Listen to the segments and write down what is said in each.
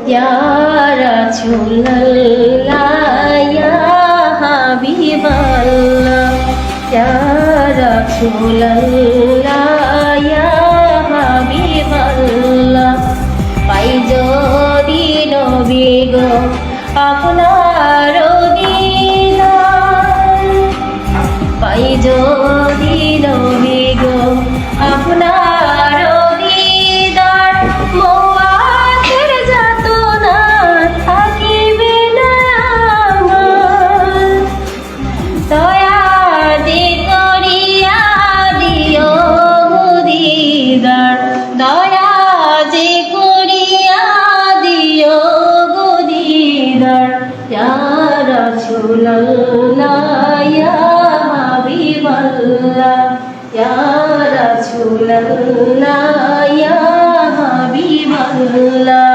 ইয়া রাসূলুল্লাহ ইয়া হাবিবাল্লাহ ইয়া রাসূলুল্লাহ ইয়া হাবিবাল্লাহ পাই যদি নবী গো আপনার দিদার পাই যদি নবী গো আপনার দিদার মুআতের যাতনা থাকিবে না আমার দয়া যে করিয়া দিও দিদার দয়া যে করিয়া দিও দিদার ইয়া রাসূলুল্লাহ ইয়া হাবিবাল্লাহ ইয়া রাসূলুল্লাহ ইয়া হাবিবাল্লাহ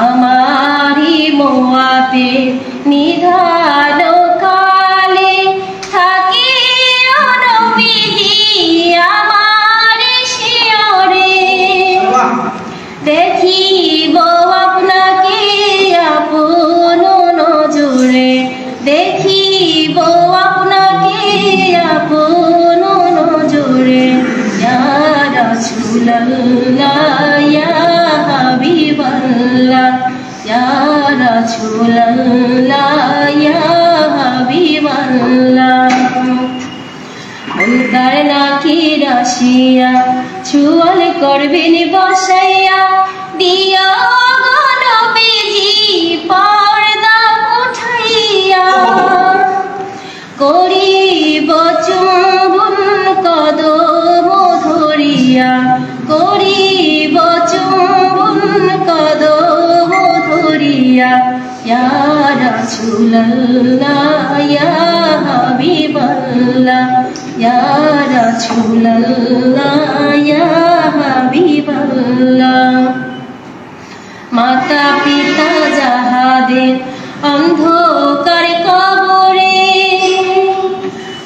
আমারি মোয়াতে নিধান কালে থাকি নবীজি আমার শিয়রে দেখিব আপনাকে আপন নজরে দেখিব আপনাকে আপন নজরে ইয়া রাসূলুল্লাহ ইয়া হাবিবাল্লাহ ইয়া রাসূলুল্লাহ ইয়া হাবিবাল্লাহ মুনকার নাকির আসিয়া চুয়াল করবেন বসাইয়া দিও গো নবীজি পর্দা উঠাইয়া করিব চুম্বন কদম ধরিয়া করিব চুম্বন কদম ধরিয়া ইয়া রাসূলুল্লাহ ইয়া হাবিবাল্লাহ ইয়া রাসূলুল্লাহ ইয়া হাবিবাল্লাহ মাতা পিতা যাহাদের অন্ধকার কবরে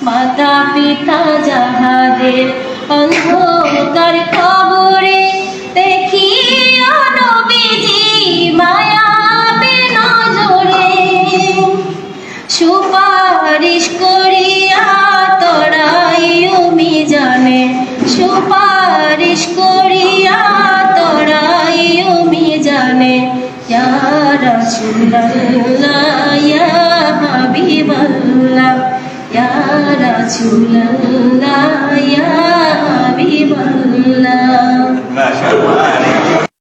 মাতা পিতা যাহাদের অন্ধকার কবরে দেখিও নবীজি মায়াবে নজরে সুপারিশ করিয়া তরাইও মিজানে সুপারিশ করিয়া তরাইও মিজানে ইয়া রাসূলুল্লাহ ইয়া হাবিবাল্লাহ ইয়া রাসূলুল্লাহ ইয়া হাবিবাল্লাহ মাশাআল্লাহ।